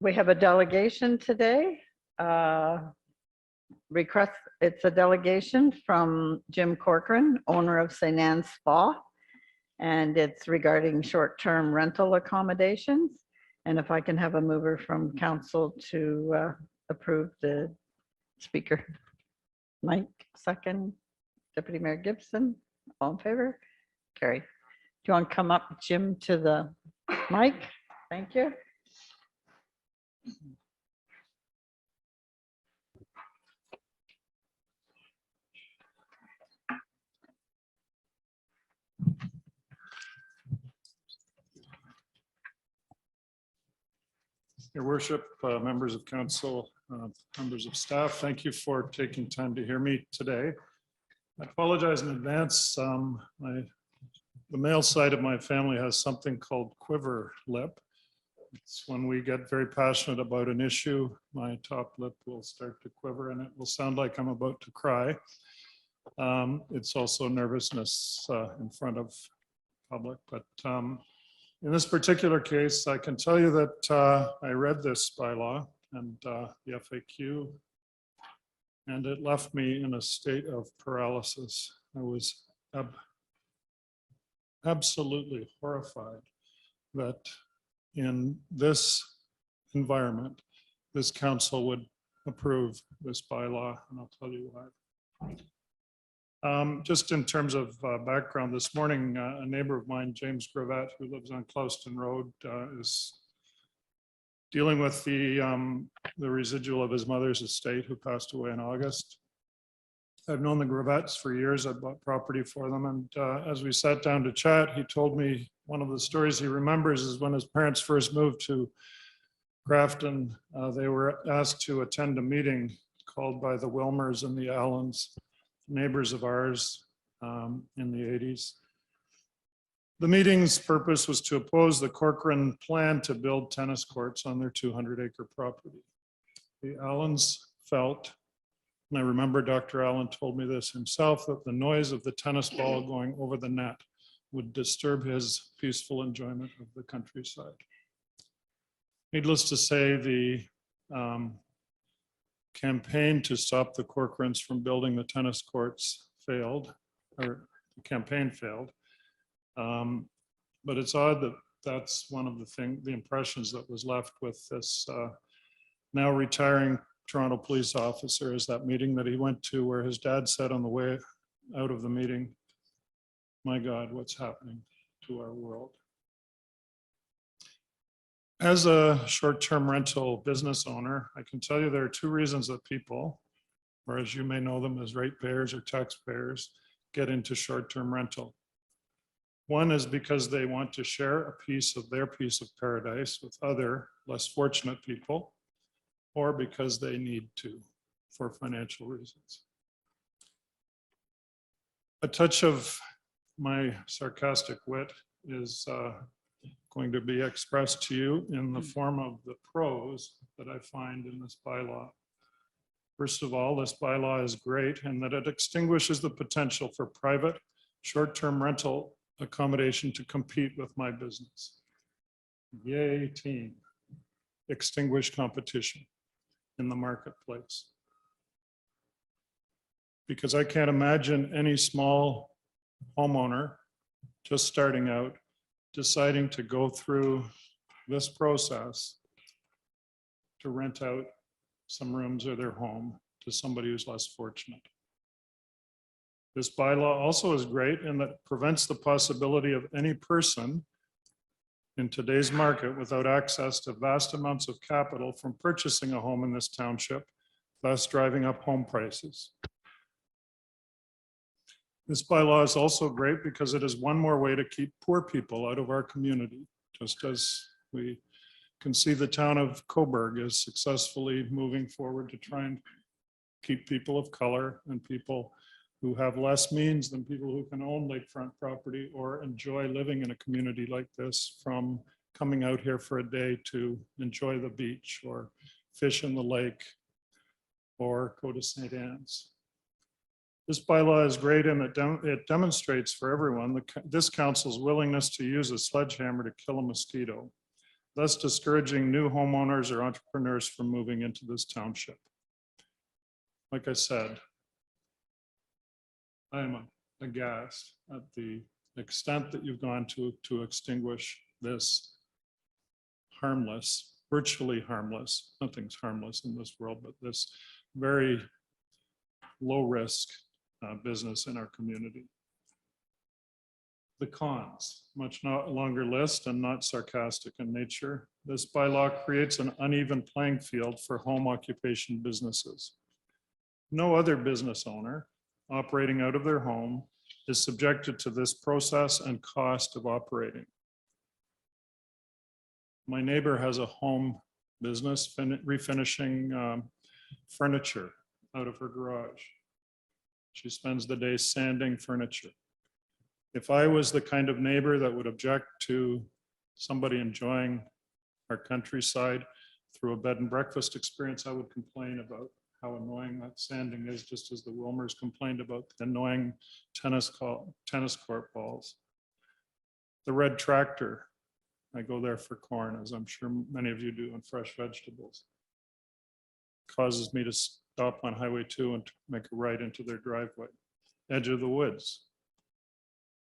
We have a delegation today. It's a delegation from Jim Corcoran, owner of St. Anne's Spa, and it's regarding short-term rental accommodations. And if I can have a mover from council to approve the speaker. Mike, second. Deputy Mayor Gibson, all in favor? Carrie. Do you want to come up, Jim, to the mic? Thank you. Your Worship, members of council, members of staff, thank you for taking time to hear me today. I apologize in advance. The male side of my family has something called quiver lip. It's when we get very passionate about an issue, my top lip will start to quiver and it will sound like I'm about to cry. It's also nervousness in front of public, but in this particular case, I can tell you that I read this bylaw and the FAQ, and it left me in a state of paralysis. I was absolutely horrified that in this environment, this council would approve this bylaw, and I'll tell you why. Just in terms of background, this morning, a neighbor of mine, James Gravett, who lives on Clouston Road, is dealing with the residual of his mother's estate, who passed away in August. I've known the Gravetts for years. I bought property for them. And as we sat down to chat, he told me one of the stories he remembers is when his parents first moved to Grafton, they were asked to attend a meeting called by the Wilmers and the Allens, neighbors of ours in the 80s. The meeting's purpose was to oppose the Corcoran plan to build tennis courts on their 200-acre property. The Allens felt, and I remember Dr. Allen told me this himself, that the noise of the tennis ball going over the net would disturb his peaceful enjoyment of the countryside. Needless to say, the campaign to stop the Corcorans from building the tennis courts failed, or the campaign failed. But it's odd that that's one of the impressions that was left with this now retiring Toronto police officer, is that meeting that he went to where his dad said on the way out of the meeting, "My God, what's happening to our world?" As a short-term rental business owner, I can tell you there are two reasons that people, or as you may know them as ratepayers or taxpayers, get into short-term rental. One is because they want to share a piece of their piece of paradise with other less fortunate people, or because they need to for financial reasons. A touch of my sarcastic wit is going to be expressed to you in the form of the pros that I find in this bylaw. First of all, this bylaw is great in that it extinguishes the potential for private short-term rental accommodation to compete with my business. Yay, team. Extinguish competition in the marketplace. Because I can't imagine any small homeowner just starting out deciding to go through this process to rent out some rooms or their home to somebody who's less fortunate. This bylaw also is great in that it prevents the possibility of any person in today's market without access to vast amounts of capital from purchasing a home in this township, thus driving up home prices. This bylaw is also great because it is one more way to keep poor people out of our community, just as we can see the town of Coburg is successfully moving forward to try and keep people of color and people who have less means than people who can own lakefront property or enjoy living in a community like this from coming out here for a day to enjoy the beach or fish in the lake or go to St. Anne's. This bylaw is great and it demonstrates for everyone this council's willingness to use a sledgehammer to kill a mosquito thus discouraging new homeowners or entrepreneurs from moving into this township. Like I said, I am aghast at the extent that you've gone to extinguish this harmless, virtually harmless, nothing's harmless in this world, but this very low risk business in our community. The cons, much longer list and not sarcastic in nature. This bylaw creates an uneven playing field for home occupation businesses. No other business owner operating out of their home is subjected to this process and cost of operating. My neighbor has a home business refinishing furniture out of her garage. She spends the day sanding furniture. If I was the kind of neighbor that would object to somebody enjoying our countryside through a bed and breakfast experience, I would complain about how annoying that sanding is, just as the Wilmers complained about the annoying tennis court balls. The red tractor, I go there for corn, as I'm sure many of you do, and fresh vegetables. Causes me to stop on Highway 2 and make a right into their driveway. Edge of the woods.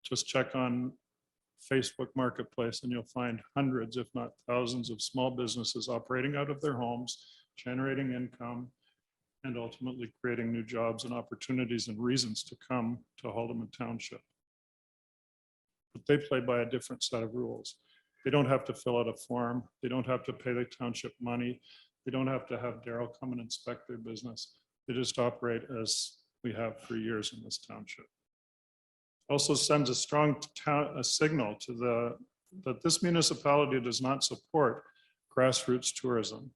Just check on Facebook Marketplace and you'll find hundreds, if not thousands, of small businesses operating out of their homes, generating income, and ultimately creating new jobs and opportunities and reasons to come to Haldimand Township. But they play by a different set of rules. They don't have to fill out a form. They don't have to pay the township money. They don't have to have Daryl come and inspect their business. They just operate as we have for years in this township. Also sends a strong signal to that this municipality does not support grassroots tourism,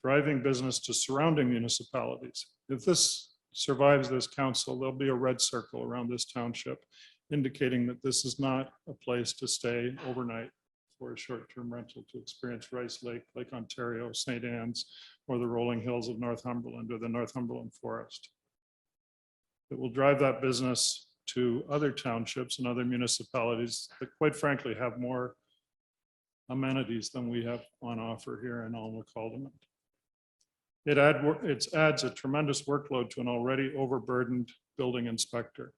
driving business to surrounding municipalities. If this survives this council, there'll be a red circle around this township indicating that this is not a place to stay overnight for a short-term rental to experience Rice Lake, Lake Ontario, St. Anne's, or the rolling hills of Northumberland or the Northumberland Forest. It will drive that business to other townships and other municipalities that quite frankly have more amenities than we have on offer here in Alnwick Haldimand. It adds a tremendous workload to an already overburdened building inspector.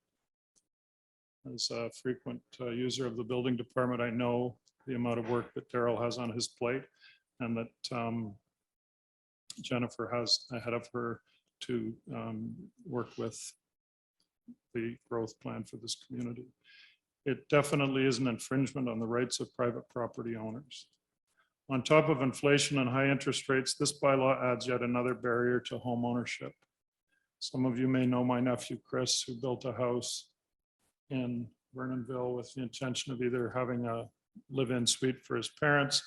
As a frequent user of the building department, I know the amount of work that Daryl has on his plate and that Jennifer has ahead of her to work with the growth plan for this community. It definitely is an infringement on the rights of private property owners. On top of inflation and high interest rates, this bylaw adds yet another barrier to home ownership. Some of you may know my nephew, Chris, who built a house in Vernonville with the intention of either having a live-in suite for his parents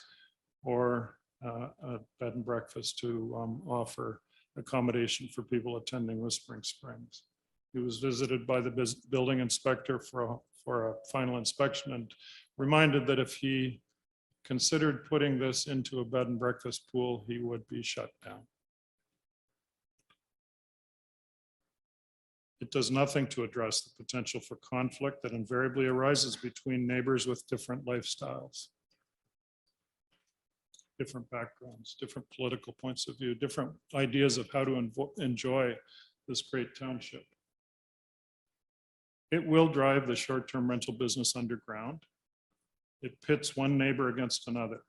or a bed and breakfast to offer accommodation for people attending Whispering Springs. He was visited by the building inspector for a final inspection and reminded that if he considered putting this into a bed and breakfast pool, he would be shut down. It does nothing to address the potential for conflict that invariably arises between neighbors with different lifestyles, different backgrounds, different political points of view, different ideas of how to enjoy this great township. It will drive the short-term rental business underground. It pits one neighbor against another.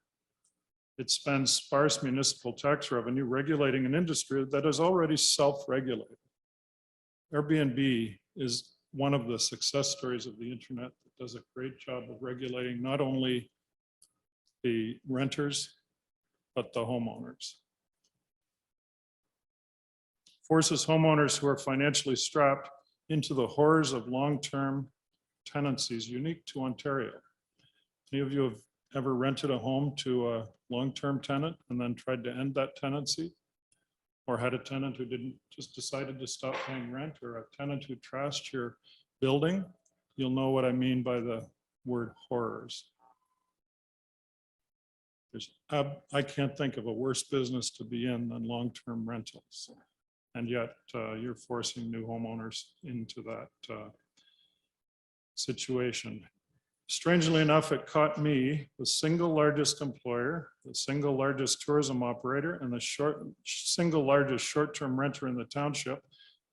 It spends sparse municipal tax revenue regulating an industry that is already self-regulated. Airbnb is one of the success stories of the internet that does a great job of regulating not only the renters, but the homeowners. Forces homeowners who are financially strapped into the horrors of long-term tenancies unique to Ontario. Any of you have ever rented a home to a long-term tenant and then tried to end that tenancy? Or had a tenant who just decided to stop paying rent, or a tenant who trashed your building? You'll know what I mean by the word horrors. I can't think of a worse business to be in than long-term rentals. And yet you're forcing new homeowners into that situation. Strangely enough, it caught me, the single largest employer, the single largest tourism operator, and the single largest short-term renter in the township,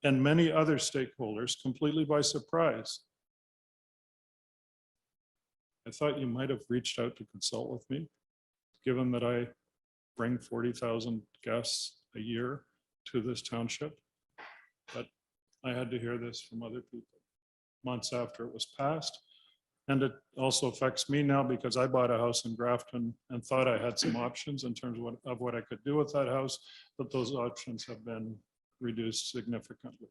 and many other stakeholders completely by surprise. I thought you might have reached out to consult with me, given that I bring 40,000 guests a year to this township. But I had to hear this from other people months after it was passed. And it also affects me now because I bought a house in Grafton and thought I had some options in terms of what I could do with that house, but those options have been reduced significantly.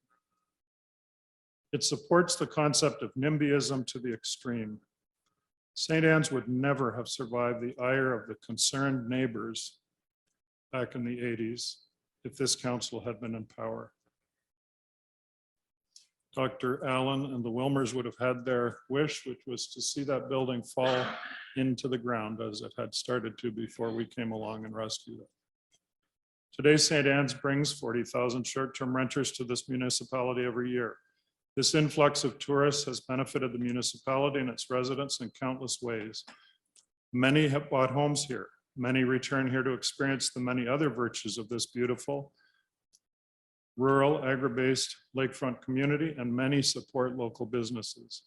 It supports the concept of NIMBYism to the extreme. St. Anne's would never have survived the ire of the concerned neighbors back in the 80s if this council had been in power. Dr. Allen and the Wilmers would have had their wish, which was to see that building fall into the ground as it had started to before we came along and rescued it. Today, St. Anne's brings 40,000 short-term renters to this municipality every year. This influx of tourists has benefited the municipality and its residents in countless ways. Many have bought homes here. Many return here to experience the many other virtues of this beautiful rural, agri-based lakefront community, and many support local businesses.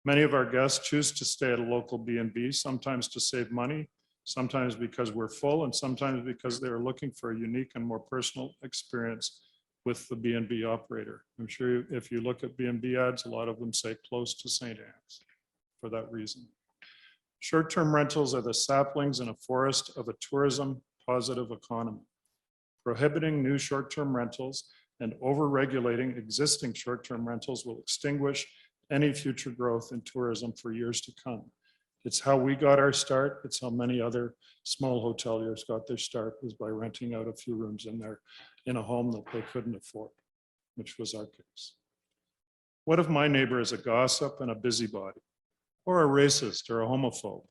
Many of our guests choose to stay at a local B&B, sometimes to save money, sometimes because we're full, and sometimes because they are looking for a unique and more personal experience with the B&B operator. I'm sure if you look at B&B ads, a lot of them say close to St. Anne's for that reason. Short-term rentals are the saplings in a forest of a tourism positive economy. Prohibiting new short-term rentals and over-regulating existing short-term rentals will extinguish any future growth in tourism for years to come. It's how we got our start. It's how many other small hoteliers got their start, is by renting out a few rooms in a home that they couldn't afford, which was our case. What if my neighbor is a gossip and a busybody, or a racist or a homophobe?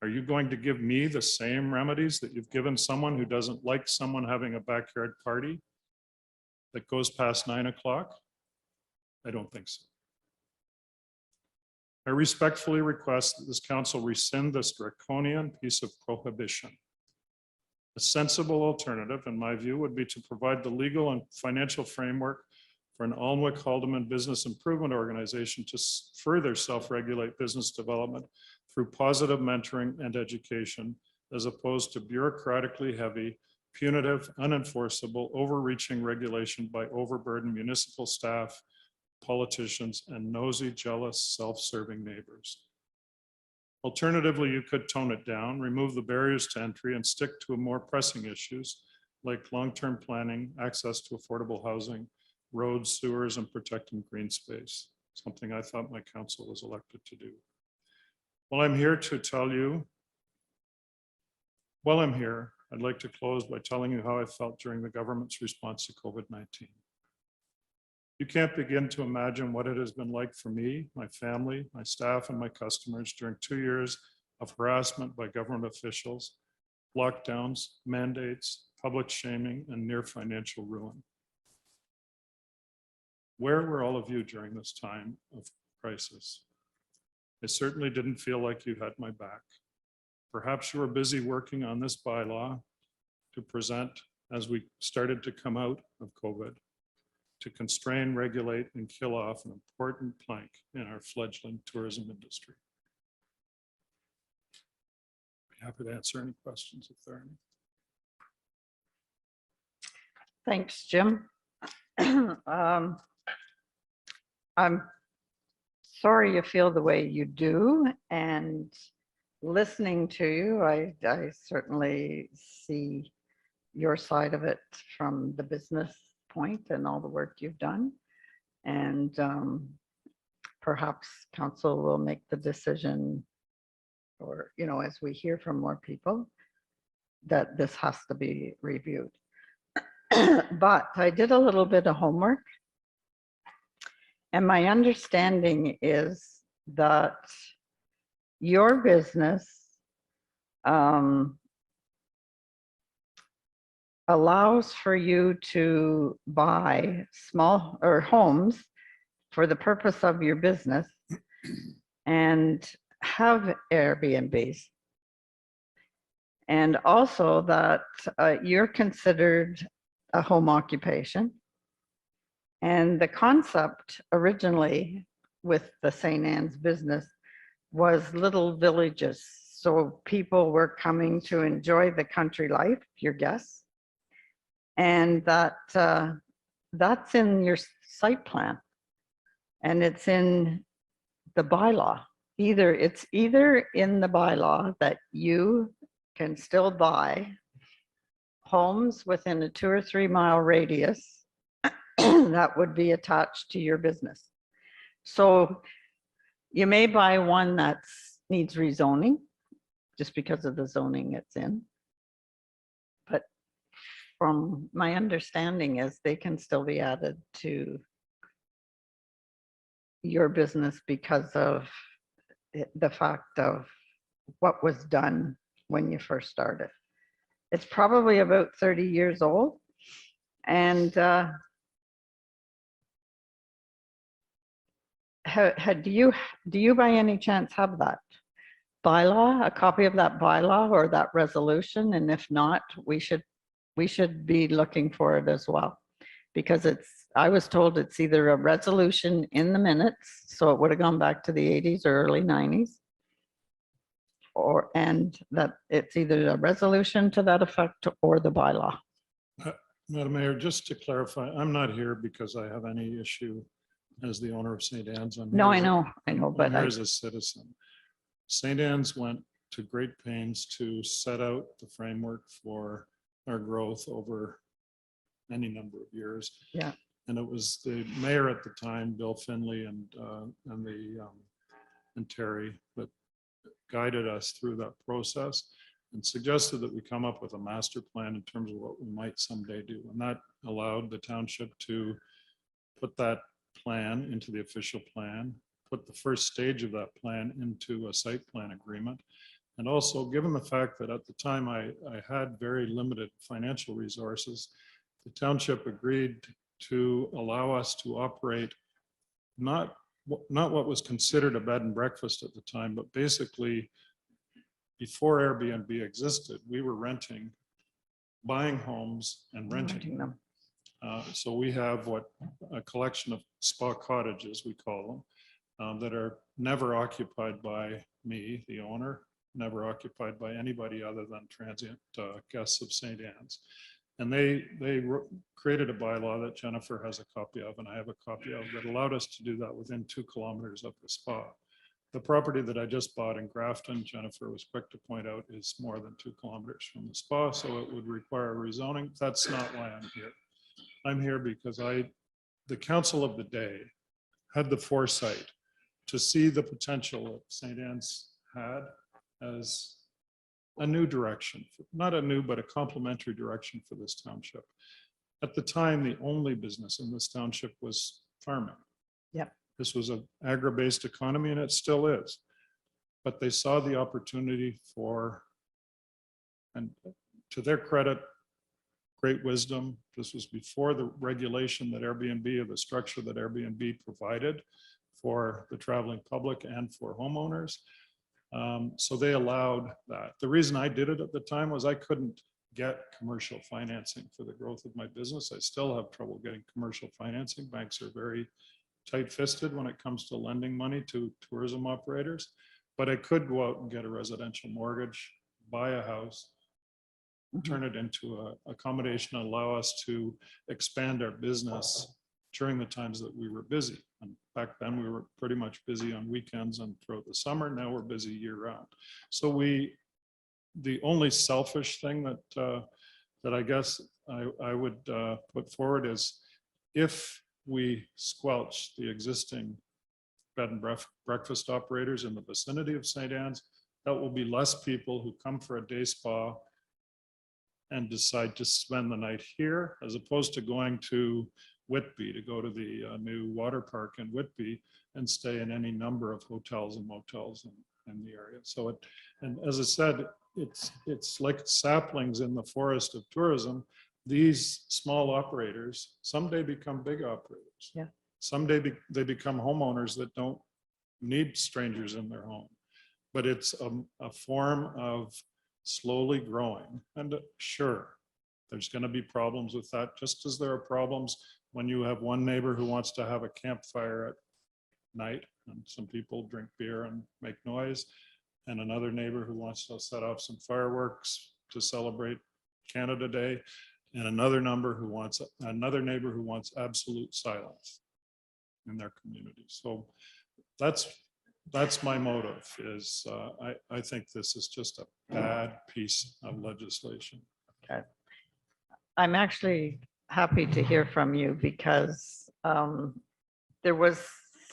Are you going to give me the same remedies that you've given someone who doesn't like someone having a backyard party that goes past 9 o'clock? I don't think so. I respectfully request that this council rescind this draconian piece of prohibition. A sensible alternative, in my view, would be to provide the legal and financial framework for an Alnwick Haldimand business improvement organization to further self-regulate business development through positive mentoring and education, as opposed to bureaucratically heavy, punitive, unenforceable, overreaching regulation by overburdened municipal staff, politicians, and nosy, jealous, self-serving neighbors. Alternatively, you could tone it down, remove the barriers to entry, and stick to more pressing issues like long-term planning, access to affordable housing, roads, sewers, and protecting green space, something I thought my council was elected to do. While I'm here, I'd like to close by telling you how I felt during the government's response to COVID-19. You can't begin to imagine what it has been like for me, my family, my staff, and my customers during 2 years of harassment by government officials, lockdowns, mandates, public shaming, and near financial ruin. Where were all of you during this time of crisis? I certainly didn't feel like you had my back. Perhaps you were busy working on this bylaw to present as we started to come out of COVID, to constrain, regulate, and kill off an important plank in our fledgling tourism industry. I'd be happy to answer any questions if there are any. Thanks, Jim. I'm sorry you feel the way you do, and listening to you, I certainly see your side of it from the business point and all the work you've done. And perhaps council will make the decision, or, you know, as we hear from more people, that this has to be reviewed. But I did a little bit of homework, and my understanding is that your business allows for you to buy small or homes for the purpose of your business and have Airbnbs. And also that you're considered a home occupation. And the concept originally with the St. Anne's business was little villages. So people were coming to enjoy the country life, your guests. And that's in your site plan. And it's in the bylaw. It's either in the bylaw that you can still buy homes within a 2 or 3 mile radius that would be attached to your business. So you may buy one that needs rezoning just because of the zoning it's in. But from my understanding is they can still be added to your business because of the fact of what was done when you first started. It's probably about 30 years old. And do you by any chance have that bylaw, a copy of that bylaw or that resolution? And if not, we should be looking for it as well, because I was told it's either a resolution in the minutes, so it would have gone back to the 80s or early 90s, and that it's either a resolution to that effect or the bylaw. Madam Mayor, just to clarify, I'm not here because I have any issue as the owner of St. Anne's. No, I know, but I'm here as a citizen. St. Anne's went to great pains to set out the framework for our growth over any number of years. Yeah. And it was the mayor at the time, Bill Finley, and Terry, that guided us through that process and suggested that we come up with a master plan in terms of what we might someday do. And that allowed the township to put that plan into the official plan, put the first stage of that plan into a site plan agreement. And also, given the fact that at the time I had very limited financial resources, the township agreed to allow us to operate not what was considered a bed and breakfast at the time, but basically before Airbnb existed, we were buying homes and renting them. So we have a collection of spa cottages, we call them, that are never occupied by me, the owner, never occupied by anybody other than transient guests of St. Anne's. And they created a bylaw that Jennifer has a copy of, and I have a copy of, that allowed us to do that within 2 kilometers of the spa. The property that I just bought in Grafton, Jennifer was quick to point out, is more than 2 kilometers from the spa, so it would require rezoning. That's not why I'm here. I'm here because the council of the day had the foresight to see the potential that St. Anne's had as a new direction, not a new, but a complementary direction for this township. At the time, the only business in this township was farming. Yep. This was an agri-based economy, and it still is. But they saw the opportunity for, and to their credit, great wisdom. This was before the regulation that Airbnb, or the structure that Airbnb provided for the traveling public and for homeowners. So they allowed that. The reason I did it at the time was I couldn't get commercial financing for the growth of my business. I still have trouble getting commercial financing. Banks are very tight-fisted when it comes to lending money to tourism operators, but I could go out and get a residential mortgage, buy a house, turn it into an accommodation, allow us to expand our business during the times that we were busy. And back then we were pretty much busy on weekends and throughout the summer. Now we're busy year round. So the only selfish thing that I guess I would put forward is, if we squelch the existing bed and breakfast operators in the vicinity of St. Anne's, that will be less people who come for a day spa and decide to spend the night here, as opposed to going to Whitby to go to the new water park in Whitby and stay in any number of hotels and motels in the area. So and as I said, it's like saplings in the forest of tourism. These small operators someday become big operators. Yeah. Someday they become homeowners that don't need strangers in their home. But it's a form of slowly growing. And sure, there's going to be problems with that, just as there are problems when you have one neighbor who wants to have a campfire at night and some people drink beer and make noise, and another neighbor who wants to set off some fireworks to celebrate Canada Day, and another neighbor who wants absolute silence in their community. So that's my motive, is I think this is just a bad piece of legislation. Okay. I'm actually happy to hear from you, because there was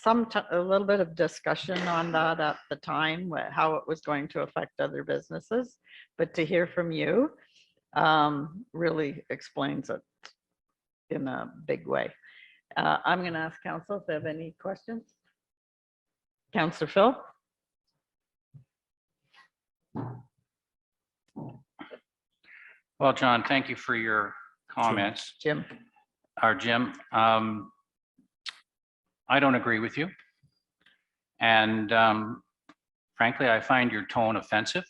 a little bit of discussion on that at the time, how it was going to affect other businesses, but to hear from you really explains it in a big way. I'm going to ask council if they have any questions. Councillor Phil? Well, John, thank you for your comments. Jim? Jim, I don't agree with you. And frankly, I find your tone offensive.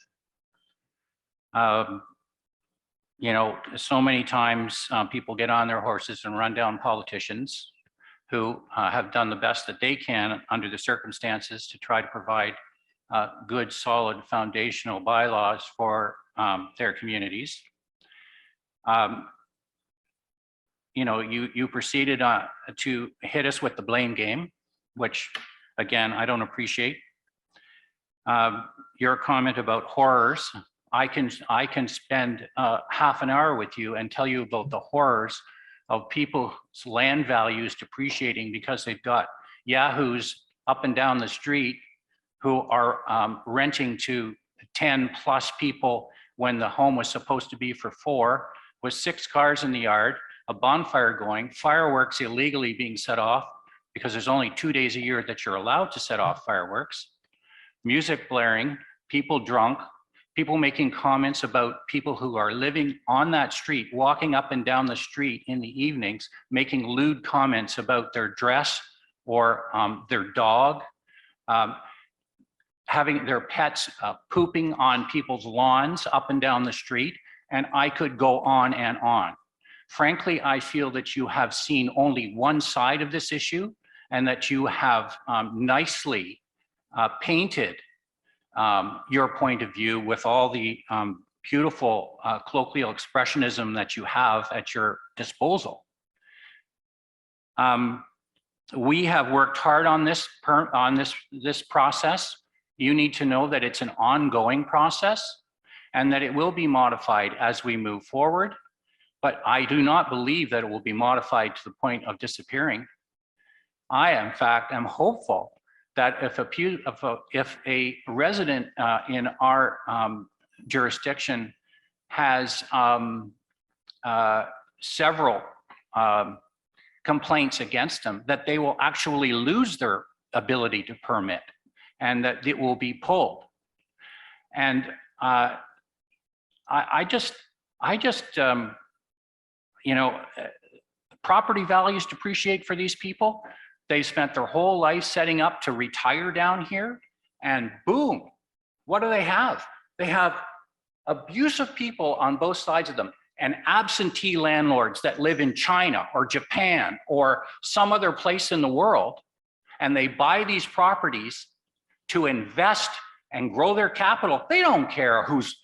You know, so many times people get on their horses and run down politicians who have done the best that they can under the circumstances to try to provide good, solid, foundational bylaws for their communities. You know, you proceeded to hit us with the blame game, which, again, I don't appreciate. Your comment about horrors, I can spend half an hour with you and tell you about the horrors of people's land values depreciating because they've got yahoos up and down the street who are renting to 10 plus people when the home was supposed to be for 4, with 6 cars in the yard, a bonfire going, fireworks illegally being set off because there's only 2 days a year that you're allowed to set off fireworks, music blaring, people drunk, people making comments about people who are living on that street, walking up and down the street in the evenings, making lewd comments about their dress or their dog, having their pets pooping on people's lawns up and down the street, and I could go on and on. Frankly, I feel that you have seen only one side of this issue, and that you have nicely painted your point of view with all the beautiful colloquial expressionism that you have at your disposal. We have worked hard on this process. You need to know that it's an ongoing process and that it will be modified as we move forward. But I do not believe that it will be modified to the point of disappearing. I, in fact, am hopeful that if a resident in our jurisdiction has several complaints against them, that they will actually lose their ability to permit and that it will be pulled. And I just you know, property values depreciate for these people. They spent their whole life setting up to retire down here, and boom, what do they have? They have abusive people on both sides of them and absentee landlords that live in China or Japan or some other place in the world, and they buy these properties to invest and grow their capital. They don't care who's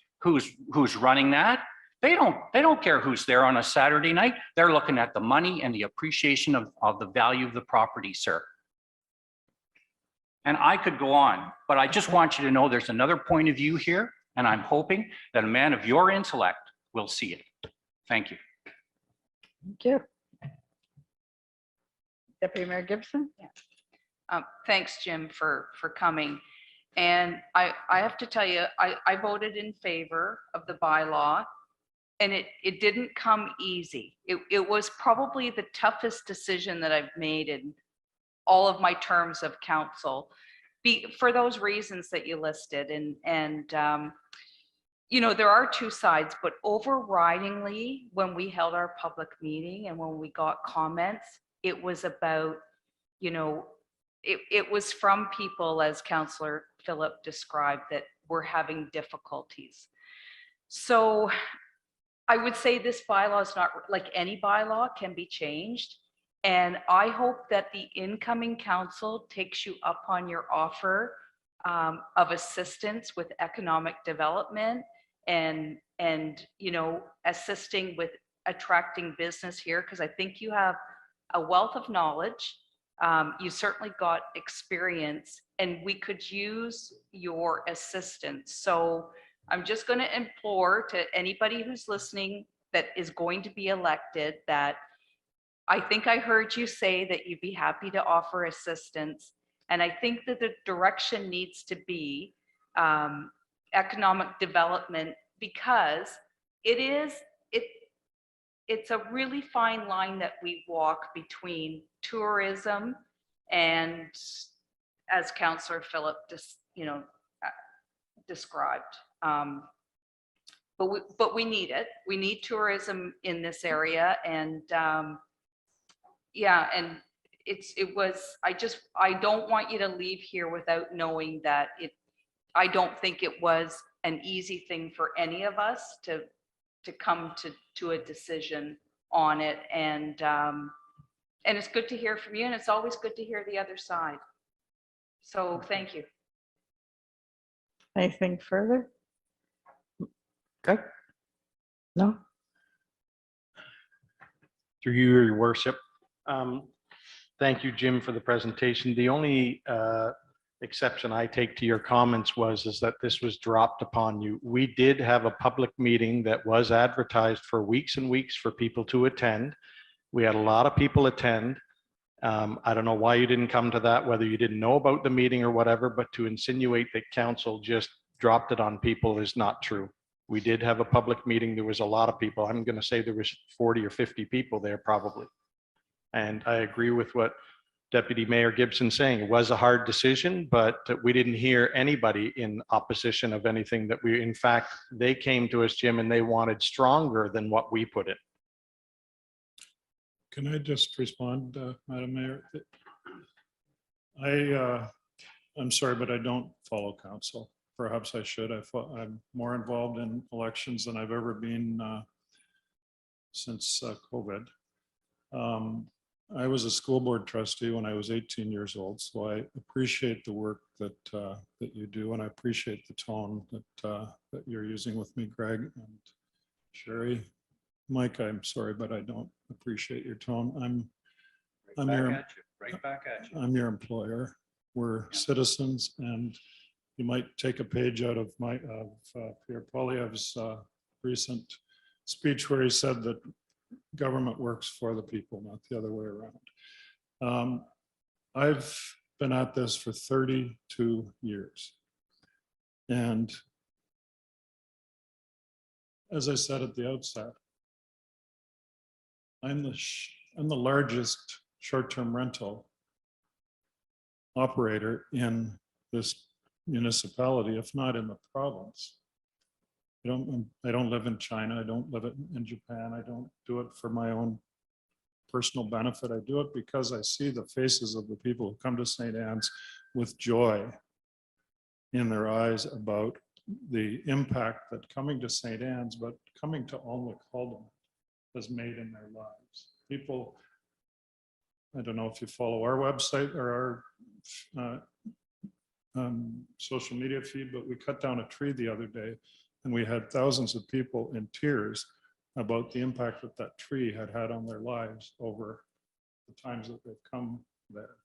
running that. They don't care who's there on a Saturday night. They're looking at the money and the appreciation of the value of the property, sir. And I could go on, but I just want you to know there's another point of view here, and I'm hoping that a man of your intellect will see it. Thank you. Thank you. Deputy Mayor Gibson? Yeah. Thanks, Jim, for coming. And I have to tell you, I voted in favor of the bylaw. And it didn't come easy. It was probably the toughest decision that I've made in all of my terms of council, for those reasons that you listed. And you know, there are two sides, but overridingly, when we held our public meeting and when we got comments, it was about, you know, it was from people, as Councillor Phillip described, that were having difficulties. So I would say this bylaw is not like any bylaw, can be changed. And I hope that the incoming council takes you up on your offer of assistance with economic development and you know, assisting with attracting business here, because I think you have a wealth of knowledge. You certainly got experience, and we could use your assistance. So I'm just going to implore to anybody who's listening that is going to be elected that I think I heard you say that you'd be happy to offer assistance. And I think that the direction needs to be economic development, because it's a really fine line that we walk between tourism and, as Councillor Phillip described. But we need it. We need tourism in this area, and yeah, and I don't want you to leave here without knowing that I don't think it was an easy thing for any of us to come to a decision on it, and it's good to hear from you, and it's always good to hear the other side. So thank you. Anything further? Greg? No? Through you, Your Worship. Thank you, Jim, for the presentation. The only exception I take to your comments is that this was dropped upon you. We did have a public meeting that was advertised for weeks and weeks for people to attend. We had a lot of people attend. I don't know why you didn't come to that, whether you didn't know about the meeting or whatever, but to insinuate that council just dropped it on people is not true. We did have a public meeting. There was a lot of people. I'm going to say there was 40 or 50 people there probably. And I agree with what Deputy Mayor Gibson saying. It was a hard decision, but we didn't hear anybody in opposition of anything that in fact, they came to us, Jim, and they wanted stronger than what we put in. Can I just respond, Madam Mayor? I'm sorry, but I don't follow council. Perhaps I should. I'm more involved in elections than I've ever been since COVID. I was a school board trustee when I was 18 years old, so I appreciate the work that you do, and I appreciate the tone that you're using with me, Greg and Sherry. Mike, I'm sorry, but I don't appreciate your tone. I'm your employer. We're citizens, and you might take a page out of Pierre Poilievre's recent speech where he said that government works for the people, not the other way around. I've been at this for 32 years. And as I said at the outset, I'm the largest short-term rental operator in this municipality, if not in the province. I don't live in China. I don't live in Japan. I don't do it for my own personal benefit. I do it because I see the faces of the people who come to St. Anne's with joy in their eyes about the impact that coming to St. Anne's, but coming to Alnwick Haldimand has made in their lives. People, I don't know if you follow our website or our social media feed, but we cut down a tree the other day, and we had thousands of people in tears about the impact that that tree had on their lives over the times that they've come there.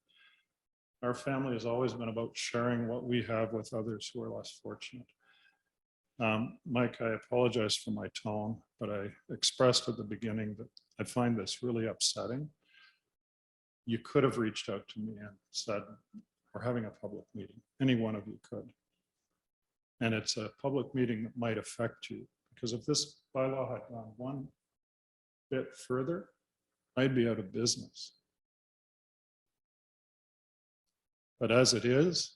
Our family has always been about sharing what we have with others who are less fortunate. Mike, I apologize for my tone, but I expressed at the beginning that I find this really upsetting. You could have reached out to me and said, we're having a public meeting. Any one of you could. And it's a public meeting that might affect you, because if this bylaw had gone one bit further, I'd be out of business. But as it is,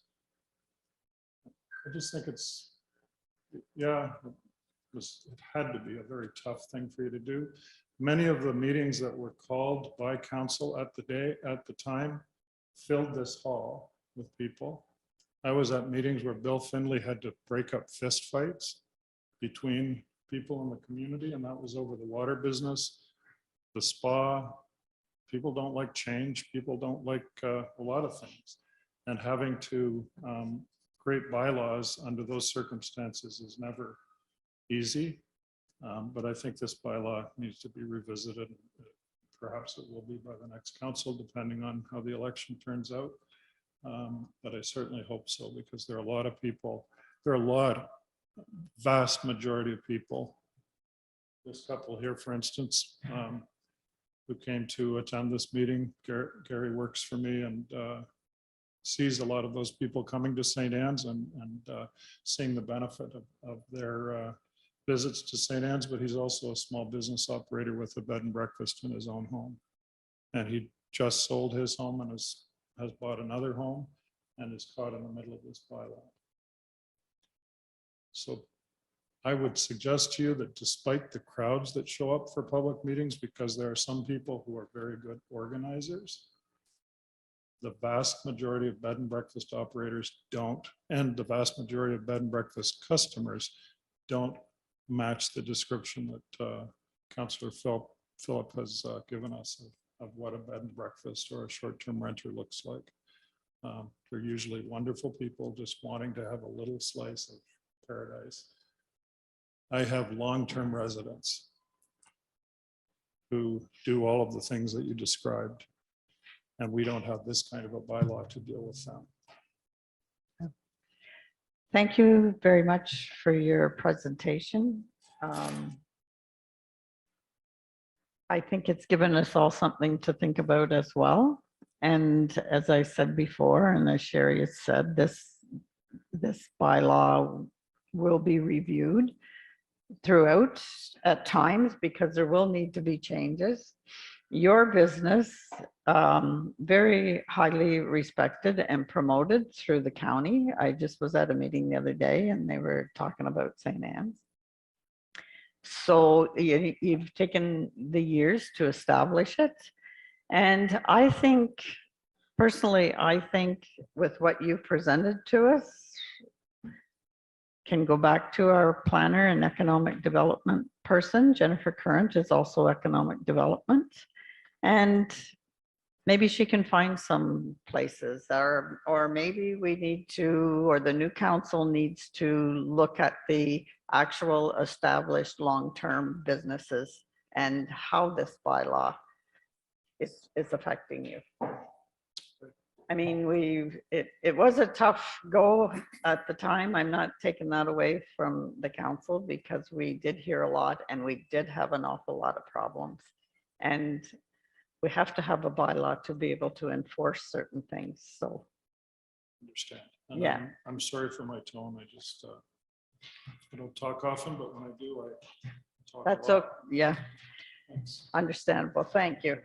I just think it's, yeah, it had to be a very tough thing for you to do. Many of the meetings that were called by council at the time filled this hall with people. I was at meetings where Bill Finley had to break up fist fights between people in the community, and that was over the water business, the spa. People don't like change. People don't like a lot of things. And having to create bylaws under those circumstances is never easy. But I think this bylaw needs to be revisited. Perhaps it will be by the next council, depending on how the election turns out. But I certainly hope so, because there are a lot of people, vast majority of people. This couple here, for instance, who came to attend this meeting, Gary works for me and sees a lot of those people coming to St. Anne's and seeing the benefit of their visits to St. Anne's, but he's also a small business operator with a bed and breakfast in his own home. And he just sold his home and has bought another home and is caught in the middle of this bylaw. So I would suggest to you that despite the crowds that show up for public meetings, because there are some people who are very good organizers, the vast majority of bed and breakfast operators don't, and the vast majority of bed and breakfast customers don't match the description that Councillor Philip has given us of what a bed and breakfast or a short-term renter looks like. They're usually wonderful people just wanting to have a little slice of paradise. I have long-term residents who do all of the things that you described, and we don't have this kind of a bylaw to deal with them. Thank you very much for your presentation. I think it's given us all something to think about as well. And as I said before, and as Sherry has said, this bylaw will be reviewed throughout at times, because there will need to be changes. Your business, very highly respected and promoted through the county. I just was at a meeting the other day and they were talking about St. Anne's. So you've taken the years to establish it. And I think, personally, I think with what you presented to us, can go back to our planner and economic development person. Jennifer Current is also economic development. And maybe she can find some places, or maybe we need to, or the new council needs to look at the actual established long-term businesses and how this bylaw is affecting you. I mean, it was a tough go at the time. I'm not taking that away from the council, because we did hear a lot and we did have an awful lot of problems. And we have to have a bylaw to be able to enforce certain things. So Understand. And yeah, I'm sorry for my tone. I just I don't talk often, but when I do, I talk. that's a lot. okay. Yeah, Thanks. understandable. Thank you.